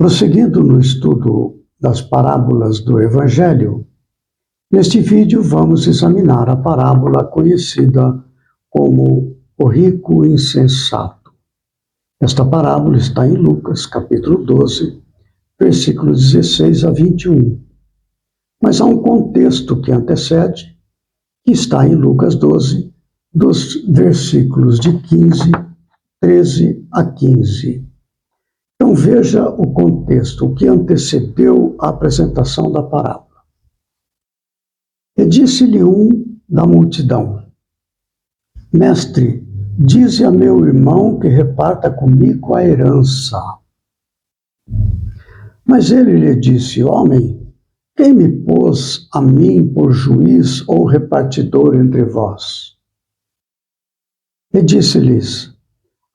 Prosseguindo no estudo das parábolas do Evangelho, neste vídeo vamos examinar a parábola conhecida como o rico insensato. Esta parábola está em Lucas, capítulo 12, versículos 16 a 21. Mas há um contexto que antecede, que está em Lucas 12, dos versículos de 13 a 15. Então veja o contexto, o que antecedeu a apresentação da parábola. E disse-lhe um da multidão: Mestre, dize a meu irmão que reparta comigo a herança. Mas ele lhe disse: Homem, quem me pôs a mim por juiz ou repartidor entre vós? E disse-lhes: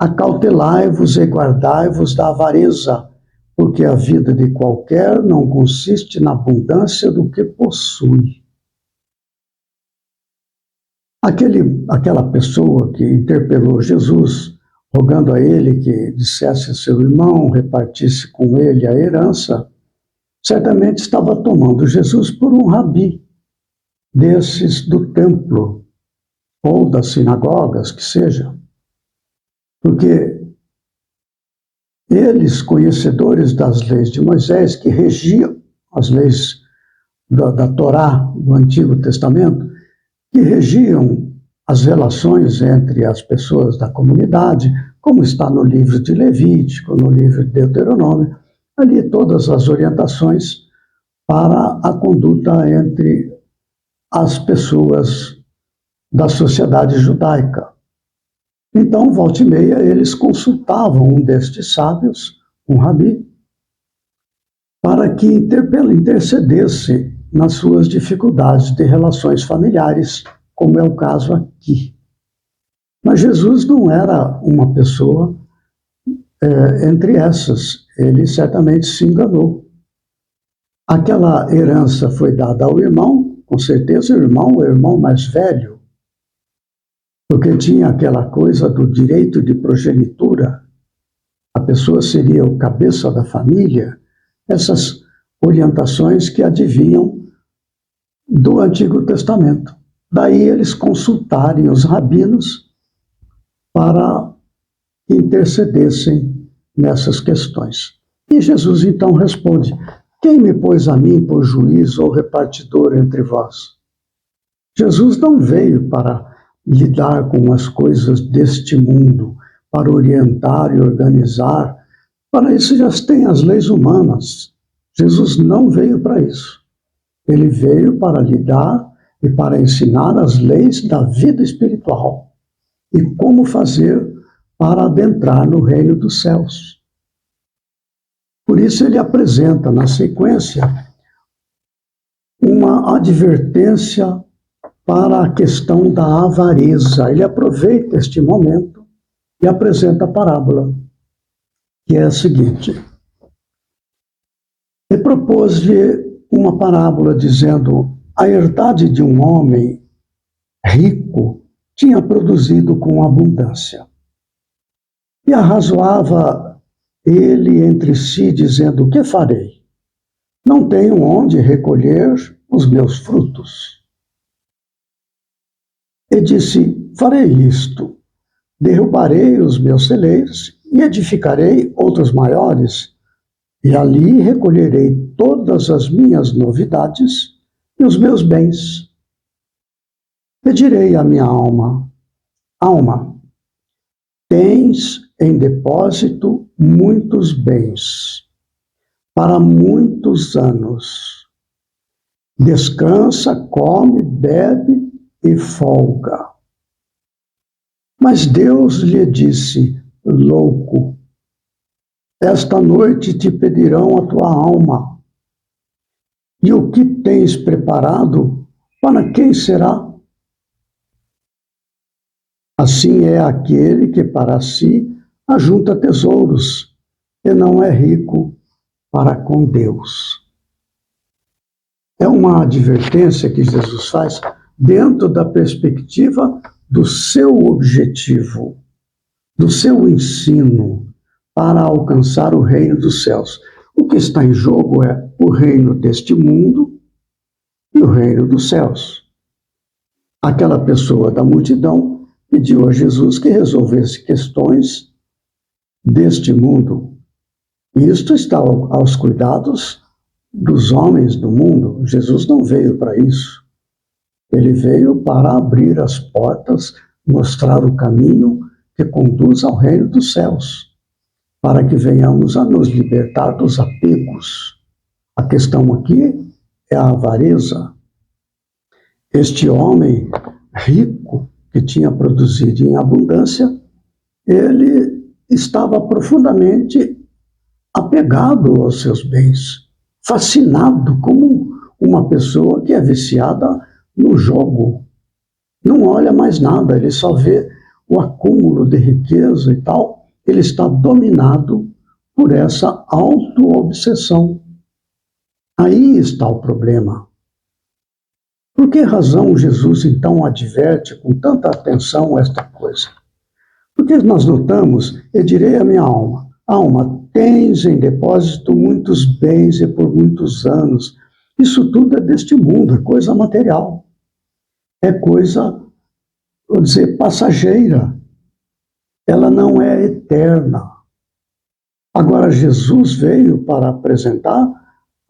Acautelai-vos e guardai-vos da avareza, porque a vida de qualquer não consiste na abundância do que possui. Aquela pessoa que interpelou Jesus, rogando a ele que dissesse a seu irmão, repartisse com ele a herança, certamente estava tomando Jesus por um rabi desses do templo, ou das sinagogas, que seja. Porque eles, conhecedores das leis de Moisés, que regiam as leis da Torá, do Antigo Testamento, que regiam as relações entre as pessoas da comunidade, como está no livro de Levítico, no livro de Deuteronômio, ali todas as orientações para a conduta entre as pessoas da sociedade judaica. Então, volta e meia, eles consultavam um destes sábios, um rabi, para que intercedesse nas suas dificuldades de relações familiares, como é o caso aqui. Mas Jesus não era uma pessoa entre essas, ele certamente se enganou. Aquela herança foi dada ao irmão, com certeza o irmão mais velho, porque tinha aquela coisa do direito de progenitura, a pessoa seria o cabeça da família, essas orientações que adivinham do Antigo Testamento. Daí eles consultarem os rabinos para que intercedessem nessas questões. E Jesus então responde: Quem me pôs a mim por juiz ou repartidor entre vós? Jesus não veio para lidar com as coisas deste mundo, para orientar e organizar. Para isso já tem as leis humanas. Jesus não veio para isso. Ele veio para lidar e para ensinar as leis da vida espiritual e como fazer para adentrar no reino dos céus. Por isso ele apresenta na sequência uma advertência para a questão da avareza. Ele aproveita este momento e apresenta a parábola, que é a seguinte. Ele propôs-lhe uma parábola dizendo: a herdade de um homem rico tinha produzido com abundância. E arrazoava ele entre si, dizendo: que farei? Não tenho onde recolher os meus frutos. E disse: farei isto, derrubarei os meus celeiros e edificarei outros maiores, e ali recolherei todas as minhas novidades e os meus bens. Pedirei à minha alma: alma, tens em depósito muitos bens, para muitos anos. Descansa, come, bebe e folga. Mas Deus lhe disse: louco, esta noite te pedirão a tua alma. E o que tens preparado, para quem será? Assim é aquele que para si ajunta tesouros e não é rico para com Deus. É uma advertência que Jesus faz dentro da perspectiva do seu objetivo, do seu ensino para alcançar o reino dos céus. O que está em jogo é o reino deste mundo e o reino dos céus. Aquela pessoa da multidão pediu a Jesus que resolvesse questões deste mundo. E isto está aos cuidados dos homens do mundo. Jesus não veio para isso. Ele veio para abrir as portas, mostrar o caminho que conduz ao reino dos céus, para que venhamos a nos libertar dos apegos. A questão aqui é a avareza. Este homem rico, que tinha produzido em abundância, ele estava profundamente apegado aos seus bens, fascinado como uma pessoa que é viciada no jogo. Não olha mais nada, ele só vê o acúmulo de riqueza e tal. Ele está dominado por essa auto-obsessão. Aí está o problema. Por que razão Jesus, então, adverte com tanta atenção esta coisa? Porque nós notamos, eu direi à minha alma, alma, tens em depósito muitos bens e por muitos anos. Isso tudo é deste mundo, é coisa material. É coisa, vou dizer, passageira. Ela não é eterna. Agora, Jesus veio para apresentar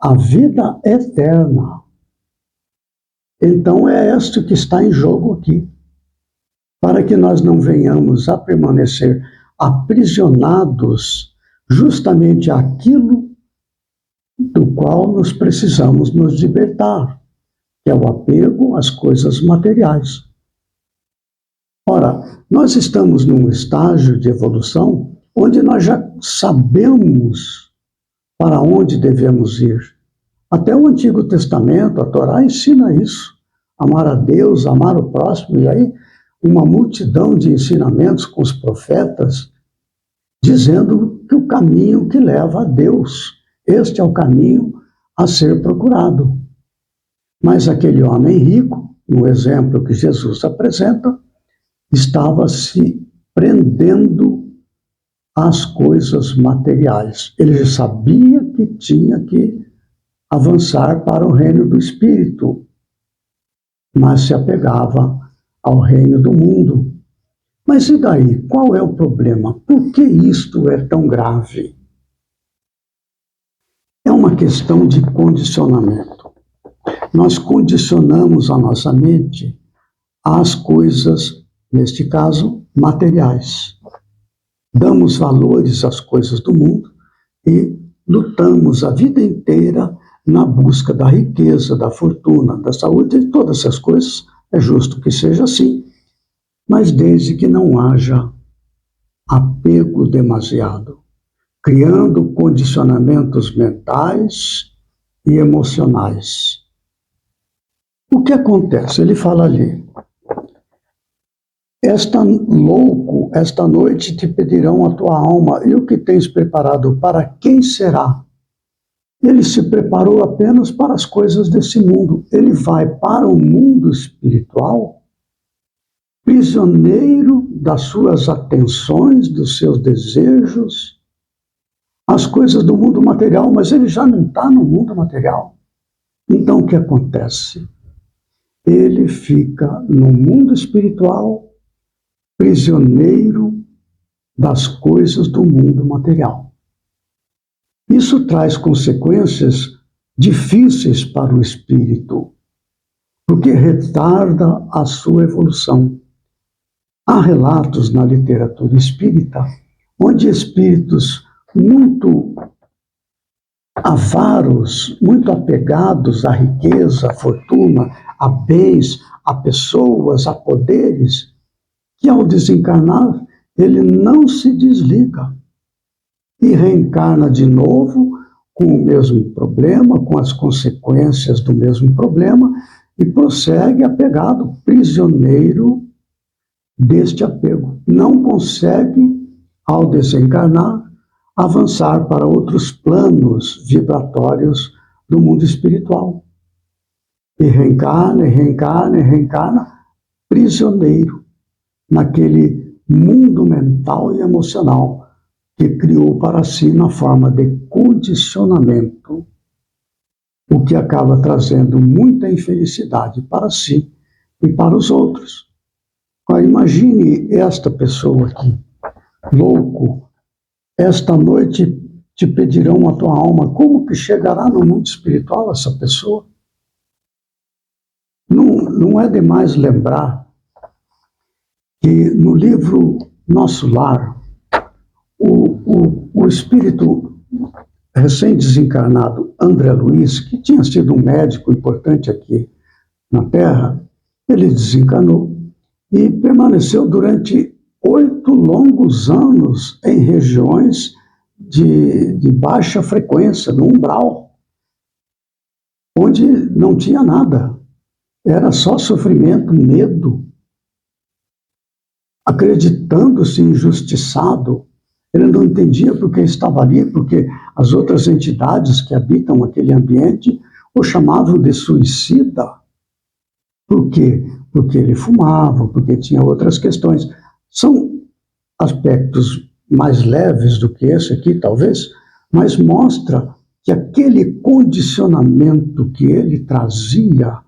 a vida eterna. Então, é isto que está em jogo aqui. Para que nós não venhamos a permanecer aprisionados justamente àquilo do qual nós precisamos nos libertar, que é o apego às coisas materiais. Ora, nós estamos num estágio de evolução onde nós já sabemos para onde devemos ir. Até o Antigo Testamento, a Torá ensina isso. Amar a Deus, amar o próximo, e aí uma multidão de ensinamentos com os profetas, dizendo que o caminho que leva a Deus, este é o caminho a ser procurado. Mas aquele homem rico, no exemplo que Jesus apresenta, estava se prendendo às coisas materiais. Ele sabia que tinha que avançar para o reino do Espírito, mas se apegava ao reino do mundo. Mas e daí? Qual é o problema? Por que isto é tão grave? É uma questão de condicionamento. Nós condicionamos a nossa mente às coisas, neste caso, materiais. Damos valores às coisas do mundo e lutamos a vida inteira na busca da riqueza, da fortuna, da saúde, e todas essas coisas. É justo que seja assim, mas desde que não haja apego demasiado, criando condicionamentos mentais e emocionais. O que acontece? Ele fala ali: louco, esta noite te pedirão a tua alma, e o que tens preparado, para quem será? Ele se preparou apenas para as coisas desse mundo. Ele vai para o mundo espiritual, prisioneiro das suas atenções, dos seus desejos, as coisas do mundo material, mas ele já não está no mundo material. Então o que acontece? Ele fica no mundo espiritual, prisioneiro das coisas do mundo material. Isso traz consequências difíceis para o espírito, porque retarda a sua evolução. Há relatos na literatura espírita onde espíritos muito avaros, muito apegados à riqueza, à fortuna, a bens, a pessoas, a poderes, que ao desencarnar, ele não se desliga e reencarna de novo com o mesmo problema, com as consequências do mesmo problema, e prossegue apegado, prisioneiro deste apego. Não consegue, ao desencarnar, avançar para outros planos vibratórios do mundo espiritual. E reencarna, e reencarna, e reencarna, prisioneiro naquele mundo mental e emocional que criou para si na forma de condicionamento, o que acaba trazendo muita infelicidade para si e para os outros. Agora, imagine esta pessoa aqui, louco, esta noite te pedirão a tua alma, como que chegará no mundo espiritual essa pessoa? Não é demais lembrar que no livro Nosso Lar, o espírito recém-desencarnado André Luiz, que tinha sido um médico importante aqui na Terra, ele desencarnou e permaneceu durante 8 longos anos em regiões de baixa frequência, no umbral, onde não tinha nada. Era só sofrimento, medo, acreditando-se injustiçado. Ele não entendia por que estava ali, porque as outras entidades que habitam aquele ambiente o chamavam de suicida. Por quê? Porque ele fumava, porque tinha outras questões. São aspectos mais leves do que esse aqui, talvez, mas mostra que aquele condicionamento que ele trazia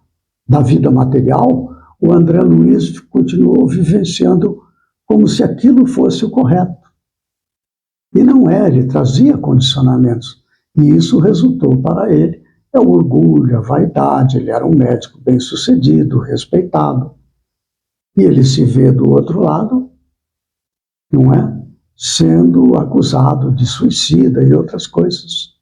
da vida material, o André Luiz continuou vivenciando como se aquilo fosse o correto. E não é, ele trazia condicionamentos. E isso resultou para ele o orgulho, a vaidade. Ele era um médico bem-sucedido, respeitado. E ele se vê do outro lado, não é? Sendo acusado de suicida e outras coisas.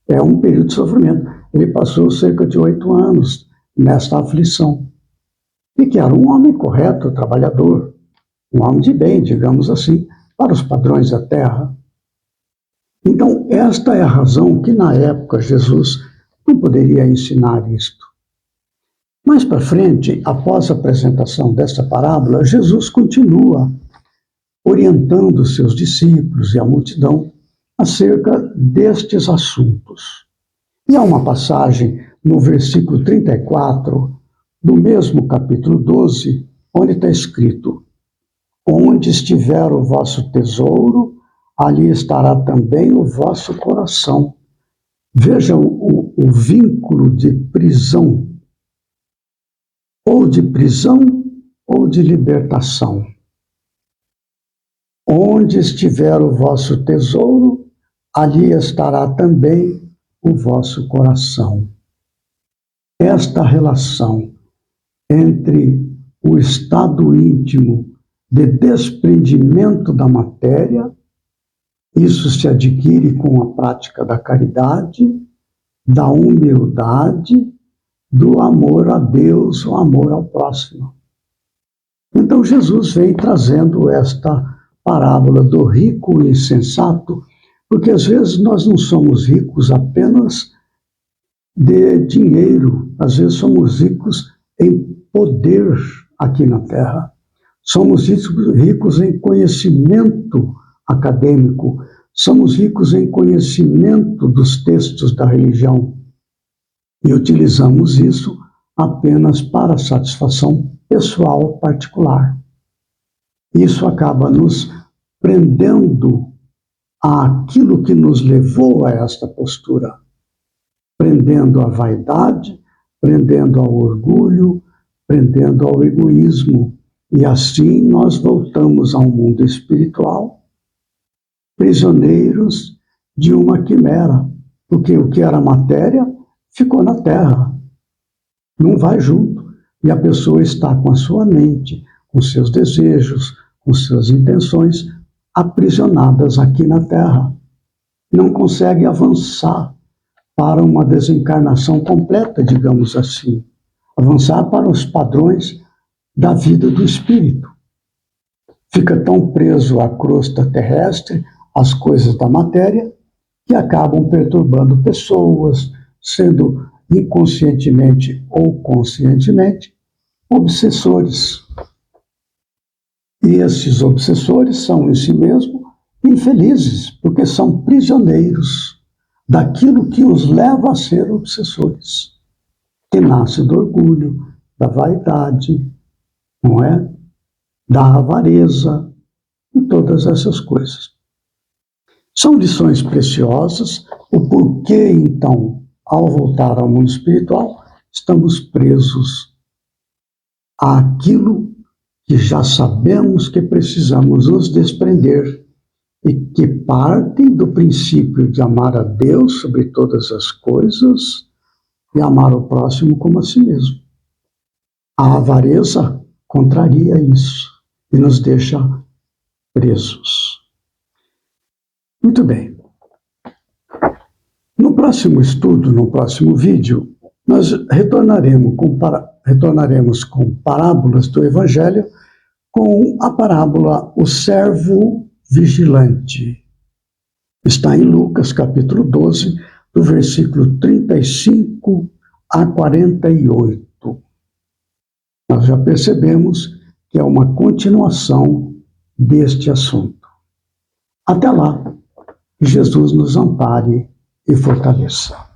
É um período de sofrimento. Ele passou cerca de 8 anos nesta aflição. E que era um homem correto, trabalhador, um homem de bem, digamos assim, para os padrões da terra. Então, esta é a razão que, na época, Jesus não poderia ensinar isto. Mais para frente, após a apresentação desta parábola, Jesus continua orientando seus discípulos e a multidão acerca destes assuntos. E há uma passagem no versículo 34 do mesmo capítulo 12, onde está escrito: onde estiver o vosso tesouro, ali estará também o vosso coração. Veja o vínculo de prisão, ou de prisão ou de libertação. Onde estiver o vosso tesouro, ali estará também o vosso coração. Esta relação entre o estado íntimo de desprendimento da matéria, isso se adquire com a prática da caridade, da humildade, do amor a Deus, o amor ao próximo. Então Jesus vem trazendo esta parábola do rico e insensato, porque às vezes nós não somos ricos apenas de dinheiro, às vezes somos ricos em poder aqui na Terra. Somos ricos em conhecimento acadêmico, somos ricos em conhecimento dos textos da religião e utilizamos isso apenas para satisfação pessoal particular. Isso acaba nos prendendo àquilo que nos levou a esta postura, prendendo à vaidade, prendendo ao orgulho, prendendo ao egoísmo. E assim nós voltamos ao mundo espiritual, prisioneiros de uma quimera, porque o que era matéria ficou na terra, não vai junto. E a pessoa está com a sua mente, com seus desejos, com suas intenções aprisionadas aqui na terra. Não consegue avançar para uma desencarnação completa, digamos assim. Avançar para os padrões da vida do espírito. Fica tão preso à crosta terrestre, às coisas da matéria, que acabam perturbando pessoas, sendo inconscientemente ou conscientemente obsessores. E esses obsessores são em si mesmos infelizes, porque são prisioneiros daquilo que os leva a ser obsessores, que nasce do orgulho, da vaidade, não é? Da avareza e todas essas coisas. São lições preciosas, o porquê, então, ao voltar ao mundo espiritual, estamos presos àquilo que já sabemos que precisamos nos desprender e que partem do princípio de amar a Deus sobre todas as coisas e amar o próximo como a si mesmo. A avareza contraria isso e nos deixa presos. Muito bem. No próximo estudo, no próximo vídeo, nós retornaremos com parábolas do Evangelho, com a parábola O Servo Vigilante. Está em Lucas, capítulo 12, do versículo 35 a 48. Nós já percebemos que é uma continuação deste assunto. Até lá, que Jesus nos ampare e fortaleça.